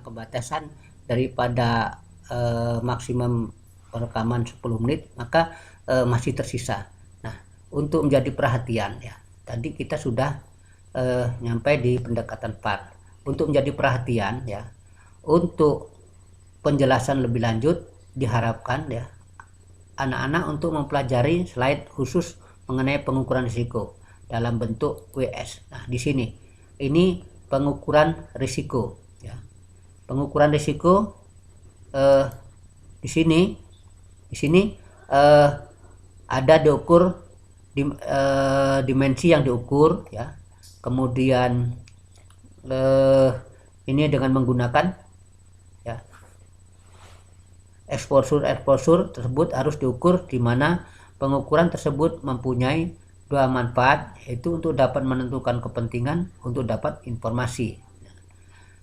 kebatasan daripada maksimum perekaman 10 menit, maka masih tersisa. Nah, untuk menjadi perhatian ya, tadi kita sudah nyampe di pendekatan part. Untuk menjadi perhatian ya, untuk penjelasan lebih lanjut diharapkan ya anak-anak untuk mempelajari slide khusus mengenai pengukuran risiko dalam bentuk WS. Nah, di sini ini pengukuran risiko ya. Pengukuran risiko di sini ada diukur dimensi yang diukur ya. Kemudian ini dengan menggunakan ya exposure tersebut harus diukur, di mana pengukuran tersebut mempunyai dua manfaat, yaitu untuk dapat menentukan kepentingan, untuk dapat informasi.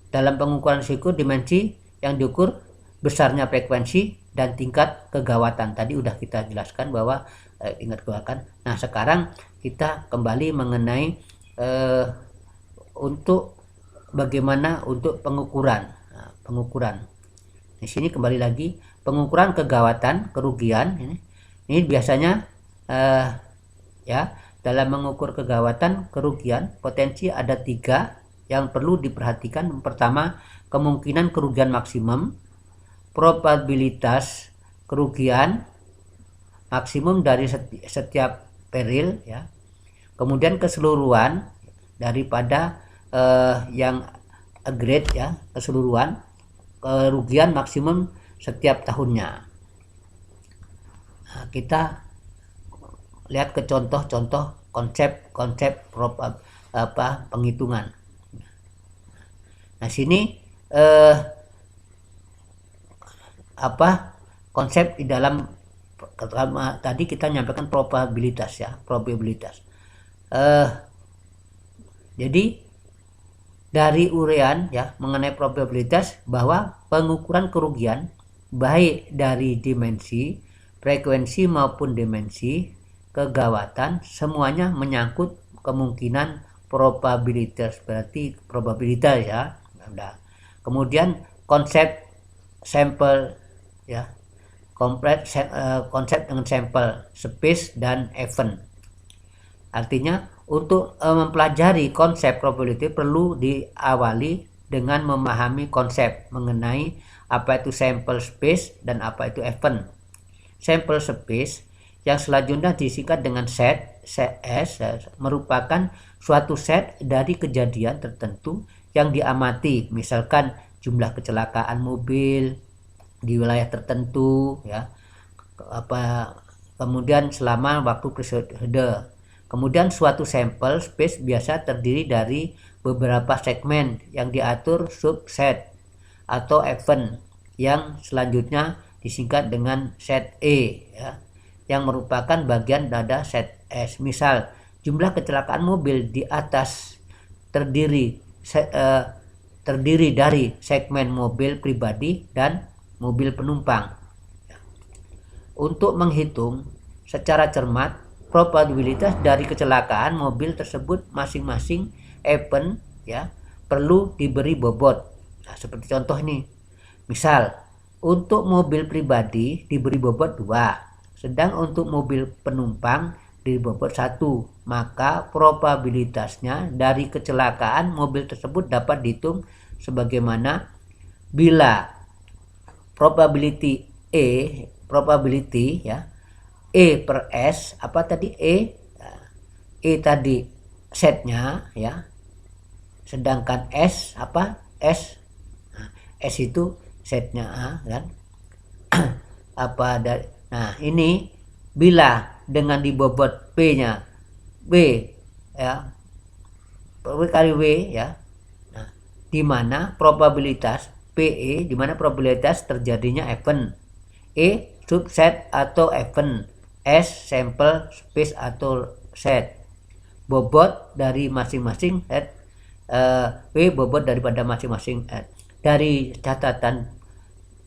Dalam pengukuran risiko, dimensi yang diukur besarnya frekuensi dan tingkat kegawatan. Tadi udah kita jelaskan bahwa tingkat kegawatan. Nah, sekarang kita kembali mengenai untuk bagaimana untuk pengukuran. Nah, pengukuran. Di sini kembali lagi pengukuran kegawatan kerugian. Ini biasanya ya, dalam mengukur kegawatan kerugian potensi ada 3 yang perlu diperhatikan. Pertama, kemungkinan kerugian maksimum, probabilitas kerugian maksimum dari setiap peril ya. Kemudian keseluruhan daripada yang aggregate ya, keseluruhan kerugian maksimum setiap tahunnya. Nah, kita lihat ke contoh-contoh konsep penghitungan. Nah, sini konsep di dalam tadi kita nyampaikan probabilitas ya, probabilitas. Jadi dari uraian ya mengenai probabilitas bahwa pengukuran kerugian baik dari dimensi, frekuensi maupun dimensi kegawatan semuanya menyangkut kemungkinan probabilitas, berarti probabilitas ya. Nah, kemudian konsep sampel ya, konsep dengan sampel, space dan event. Artinya untuk mempelajari konsep probability perlu diawali dengan memahami konsep mengenai apa itu sample space dan apa itu event. Sample space yang selanjutnya disingkat dengan set S merupakan suatu set dari kejadian tertentu yang diamati, misalkan jumlah kecelakaan mobil di wilayah tertentu ya, kemudian selama waktu periode. Kemudian suatu sampel space biasa terdiri dari beberapa segmen yang diatur subset atau event yang selanjutnya disingkat dengan set E ya, yang merupakan bagian dari set S. Misal, jumlah kecelakaan mobil di atas terdiri dari segmen mobil pribadi dan mobil penumpang. Untuk menghitung secara cermat probabilitas dari kecelakaan mobil tersebut, masing-masing event ya perlu diberi bobot. Nah, seperti contoh ini. Misal, untuk mobil pribadi diberi bobot 2, sedang untuk mobil penumpang diberi bobot 1, maka probabilitasnya dari kecelakaan mobil tersebut dapat dihitung sebagaimana bila probability ya, E per S, apa tadi E? E tadi setnya ya, sedangkan S apa? S. Nah, S itu setnya kan. Nah, ini bila dengan dibobot P-nya W ya, W kali W ya. Nah, di mana probabilitas PE, di mana probabilitas terjadinya event, E subset atau event, S sampel space atau set, bobot dari masing-masing set, W bobot daripada masing-masing set. Dari catatan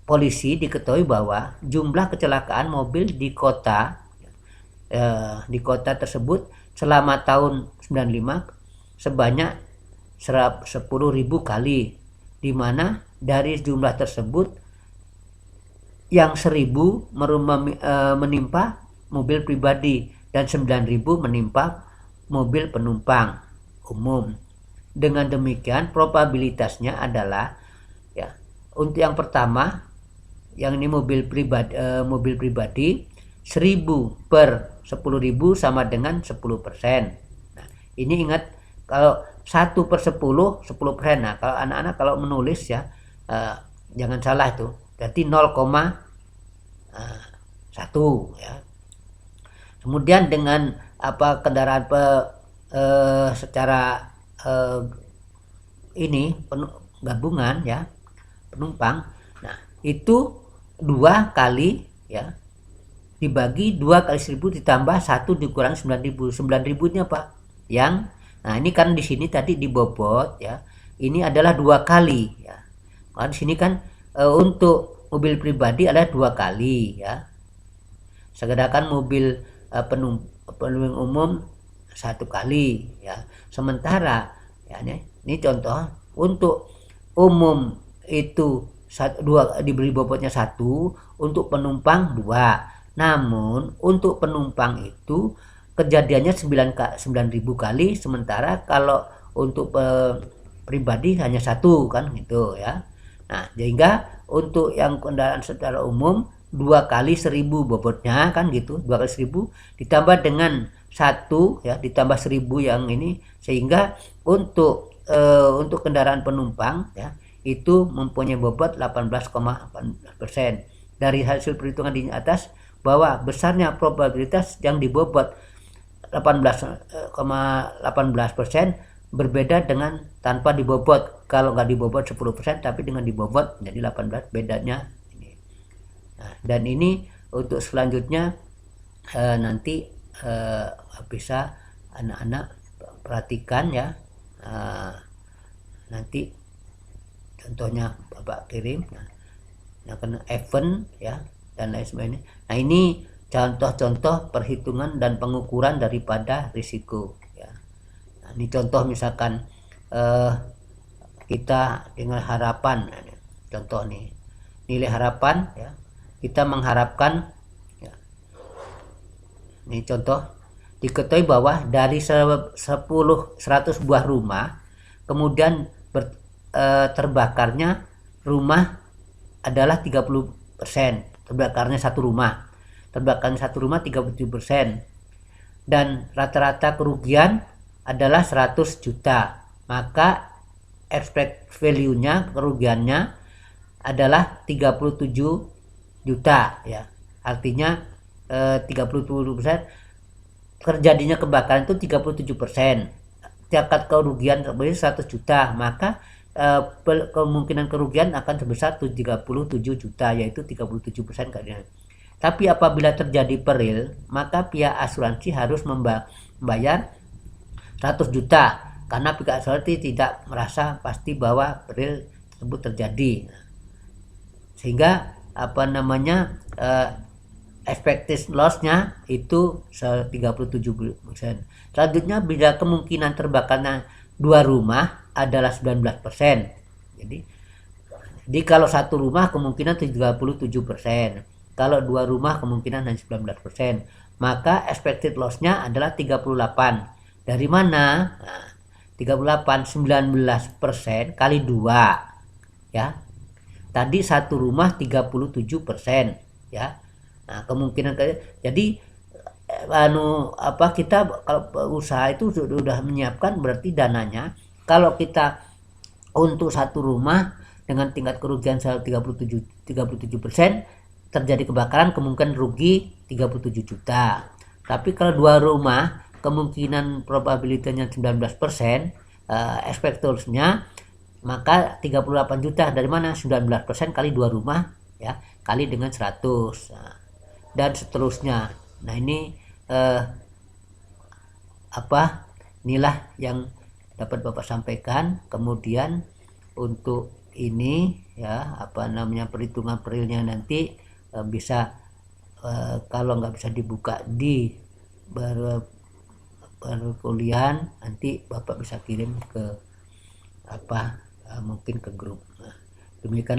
polisi diketahui bahwa jumlah kecelakaan mobil di kota tersebut selama tahun 95 sebanyak 10.000 kali, di mana dari jumlah tersebut yang 1000 menimpa mobil pribadi dan 9000 menimpa mobil penumpang umum. Dengan demikian probabilitasnya adalah ya, untuk yang pertama yang ini mobil pribadi 1000 per 10.000 sama dengan 10%. Nah, ini ingat kalau 1 per 10, 10%. Nah, kalau anak-anak kalau menulis ya jangan salah itu. Berarti 0,1 ya. Kemudian dengan kendaraan secara ini gabungan ya penumpang. Nah, itu 2 kali ya dibagi 2 kali 1000 ditambah 1 dikurangi 9000. 9000 nya apa? Nah ini kan di sini tadi dibobot ya. Ini adalah 2 kali ya. Nah, di sini kan untuk mobil pribadi adalah 2 kali ya. Sedangkan mobil penumpang umum 1 kali ya. Sementara ya ini contoh untuk umum itu diberi bobotnya 1, untuk penumpang 2. Namun untuk penumpang itu kejadiannya 9.000 kali, sementara kalau untuk pribadi hanya 1 kan gitu ya. Nah, sehingga untuk yang kendaraan secara umum 2 kali 1000 bobotnya kan gitu, 2 kali 1000 ditambah dengan 1 ya, ditambah 1000 yang ini, sehingga untuk kendaraan penumpang ya itu mempunyai bobot 18,8%. Dari hasil perhitungan di atas bahwa besarnya probabilitas yang dibobot 18,18% berbeda dengan tanpa dibobot. Kalau nggak dibobot 10%, tapi dengan dibobot jadi 18 bedanya ini. Nah, dan ini untuk selanjutnya nanti bisa anak-anak perhatikan ya. Nanti contohnya Bapak kirim. Nah, kena event ya dan lain sebagainya. Nah, ini contoh-contoh perhitungan dan pengukuran daripada risiko ya. Nah, ini contoh misalkan kita dengan harapan, contoh nih nilai harapan ya, kita mengharapkan ya. Ini contoh, diketahui bahwa dari 100 buah rumah kemudian terbakarnya rumah adalah 30%. Terbakarnya satu rumah 37%, dan rata-rata kerugian adalah 100 juta, maka expect value-nya, kerugiannya adalah 37 juta ya. Artinya 37% terjadinya kebakaran itu 37%. Tingkat kerugian sebesar 100 juta, maka kemungkinan kerugian akan sebesar 37 juta, yaitu 37% kerugian. Tapi apabila terjadi peril, maka pihak asuransi harus membayar 100 juta karena pihak asuransi tidak merasa pasti bahwa peril tersebut terjadi. Sehingga expected loss-nya itu 37%. Selanjutnya, bila kemungkinan terbakarnya 2 rumah adalah 19%. Jadi kalau satu rumah kemungkinan 37%. Kalau 2 rumah kemungkinan hanya 19%. Maka expected loss-nya adalah 38. Dari mana? Nah, 38 19% kali 2 ya. Tadi satu rumah 37% ya. Nah, kemungkinan jadi kita kalau usaha itu sudah menyiapkan, berarti dananya kalau kita untuk satu rumah dengan tingkat kerugian 37%, terjadi kebakaran kemungkinan rugi 37 juta. Tapi kalau 2 rumah kemungkinan probabilitasnya 19%, expectors-nya maka 38 juta. Dari mana? 19% kali 2 rumah ya, kali dengan 100. Nah, dan seterusnya. Nah, ini inilah yang dapat Bapak sampaikan. Kemudian untuk ini ya perhitungan perilnya nanti bisa kalau nggak bisa dibuka di perkuliahan, nanti Bapak bisa kirim ke mungkin ke grup. Nah, Demikian